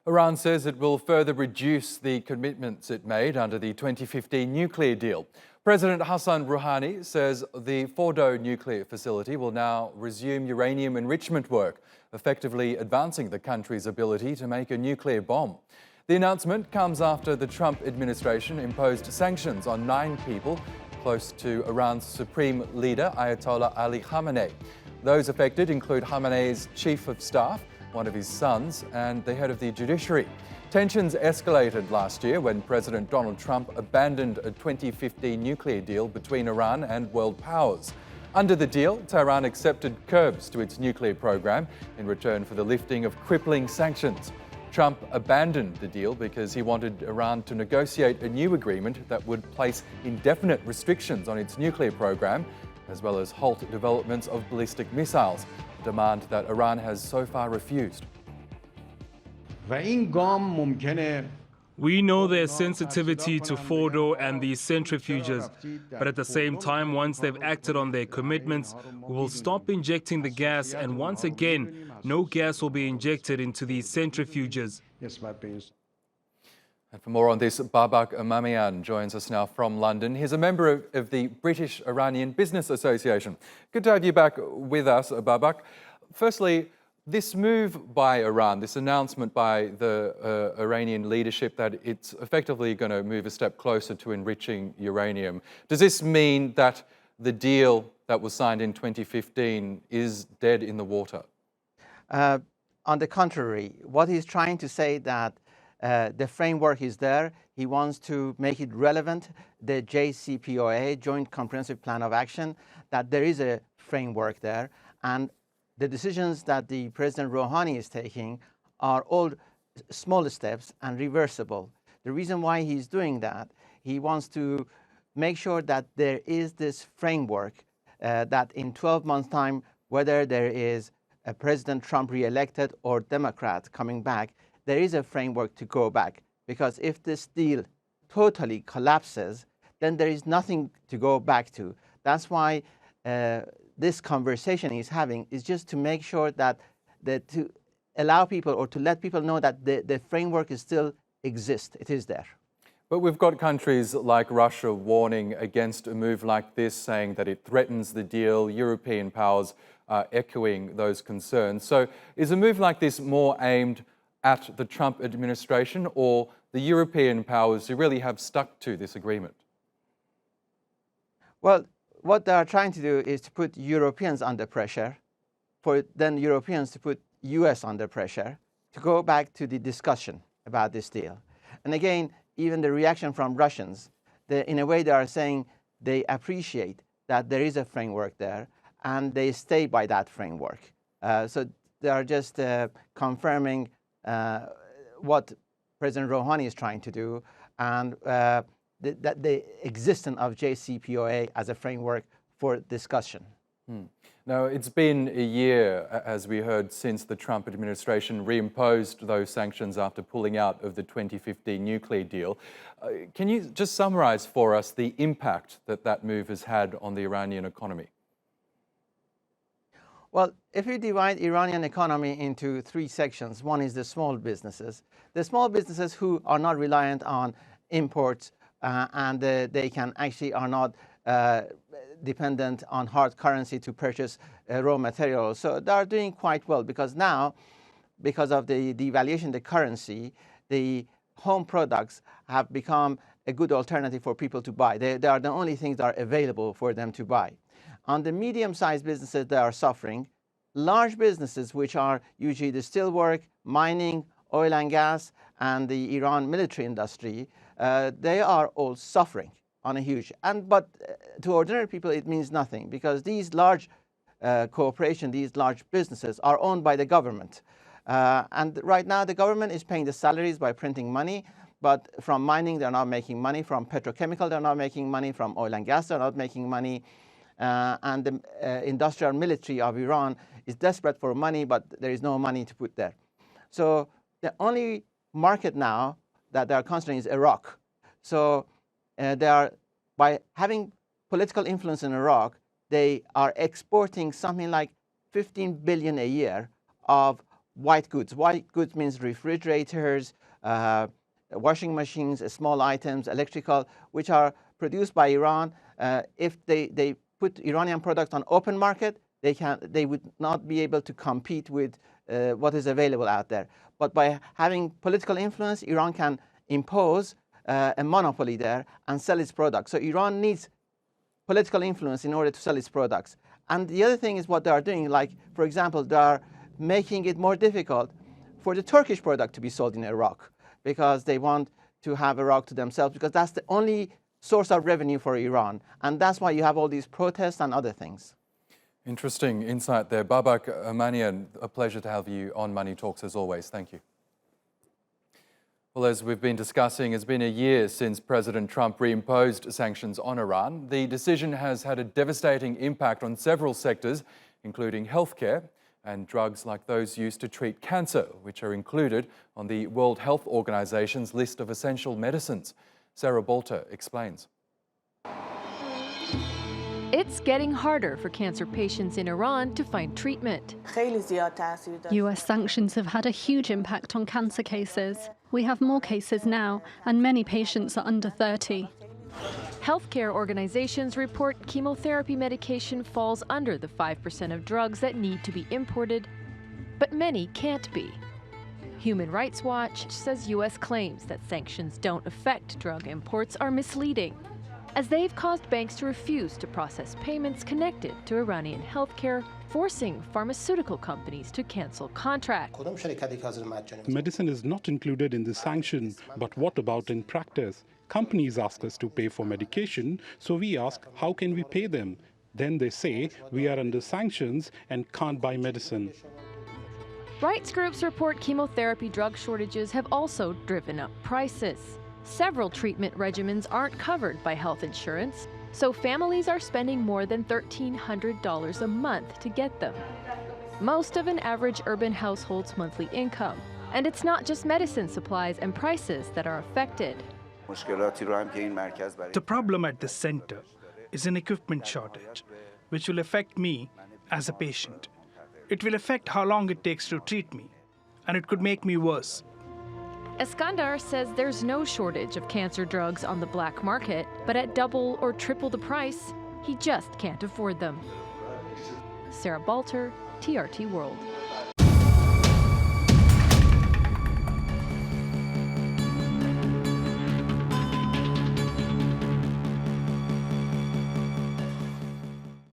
Iran says it will further reduce the commitments it made under the 2015 nuclear deal. President Hassan Rouhani says the Fordo nuclear facility will now resume uranium enrichment work, effectively advancing the country's ability to make a nuclear bomb. The announcement comes after the Trump administration imposed sanctions on 9 people close to Iran's supreme leader, Ayatollah Ali Khamenei. Those affected include Khamenei's chief of staff, one of his sons, and the head of the judiciary. Tensions escalated last year when President Donald Trump abandoned a 2015 nuclear deal between Iran and world powers. Under the deal, Tehran accepted curbs to its nuclear program in return for the lifting of crippling sanctions. Trump abandoned the deal because he wanted Iran to negotiate a new agreement that would place indefinite restrictions on its nuclear program, as well as halt developments of ballistic missiles, a demand that Iran has so far refused. We know their sensitivity to Fordo and the centrifuges, but at the same time, once they've acted on their commitments, we will stop injecting the gas, and once again, no gas will be injected into these centrifuges. And for more on this, Babak Emamian joins us now from London. He's a member of the British Iranian Business Association. Good to have you back with us, Babak. Firstly, this move by Iran, this announcement by the Iranian leadership that it's effectively going to move a step closer to enriching uranium, does this mean that the deal that was signed in 2015 is dead in the water? On the contrary, what he's trying to say that the framework is there. He wants to make it relevant, the JCPOA, Joint Comprehensive Plan of Action, that there is a framework there. And the decisions that the President Rouhani is taking are all small steps and reversible. The reason why he's doing that, he wants to make sure that there is this framework that in 12 months' time, whether there is a President Trump re-elected or Democrat coming back, there is a framework to go back. Because if this deal totally collapses, then there is nothing to go back to. That's why this conversation he's having is just to make sure that to allow people or to let people know that the framework is still exists. It is there. But we've got countries like Russia warning against a move like this, saying that it threatens the deal. European powers are echoing those concerns. So is a move like this more aimed at the Trump administration or the European powers who really have stuck to this agreement? Well, what they are trying to do is to put Europeans under pressure, for then Europeans to put US under pressure to go back to the discussion about this deal. And again, even the reaction from Russians, in a way they are saying they appreciate that there is a framework there and they stay by that framework. So they are just confirming what President Rouhani is trying to do, and that the existence of JCPOA as a framework for discussion. Now, it's been a year, as we heard, since the Trump administration reimposed those sanctions after pulling out of the 2015 nuclear deal. Can you just summarize for us the impact that that move has had on the Iranian economy? Well, if you divide Iranian economy into 3 sections, one is the small businesses. The small businesses who are not reliant on imports and they can actually are not dependent on hard currency to purchase raw materials. So they are doing quite well because now, because of the devaluation of the currency, the home products have become a good alternative for people to buy. They are the only things that are available for them to buy. On the medium-sized businesses, they are suffering. Large businesses, which are usually the steelwork, mining, oil and gas, and the Iran military industry, they are all suffering on a huge. But to ordinary people, it means nothing because these large corporations, these large businesses are owned by the government. And right now, the government is paying the salaries by printing money. But from mining, they're not making money. From petrochemical, they're not making money. From oil and gas, they're not making money. And the industrial military of Iran is desperate for money, but there is no money to put there. So the only market now that they are considering is Iraq. So they are, by having political influence in Iraq, they are exporting something like 15 billion a year of white goods. White goods means refrigerators, washing machines, small items, electrical, which are produced by Iran. If they put Iranian products on open market, they would not be able to compete with what is available out there. But by having political influence, Iran can impose a monopoly there and sell its products. So Iran needs political influence in order to sell its products. And the other thing is what they are doing, like, for example, they are making it more difficult for the Turkish product to be sold in Iraq because they want to have Iraq to themselves, because that's the only source of revenue for Iran. And that's why you have all these protests and other things. Interesting insight there. Babak Emamian, a pleasure to have you on Money Talks as always. Thank you. Well, as we've been discussing, it's been a year since President Trump reimposed sanctions on Iran. The decision has had a devastating impact on several sectors, including healthcare and drugs like those used to treat cancer, which are included on the World Health Organization's list of essential medicines. Sarah Bolter explains. It's getting harder for cancer patients in Iran to find treatment. US sanctions have had a huge impact on cancer cases. We have more cases now, and many patients are under 30. Healthcare organizations report chemotherapy medication falls under the 5% of drugs that need to be imported, but many can't be. Human Rights Watch says US claims that sanctions don't affect drug imports are misleading, as they've caused banks to refuse to process payments connected to Iranian healthcare, forcing pharmaceutical companies to cancel contracts. Medicine is not included in the sanction, but what about in practice? Companies ask us to pay for medication, so we ask, how can we pay them? Then they say, we are under sanctions and can't buy medicine. Rights groups report chemotherapy drug shortages have also driven up prices. Several treatment regimens aren't covered by health insurance, so families are spending more than $1,300 a month to get them. Most of an average urban household's monthly income. And it's not just medicine supplies and prices that are affected. The problem at the center is an equipment shortage, which will affect me as a patient. It will affect how long it takes to treat me, and it could make me worse. Eskandar says there's no shortage of cancer drugs on the black market, but at double or triple the price, he just can't afford them. Sarah Bolter, TRT World.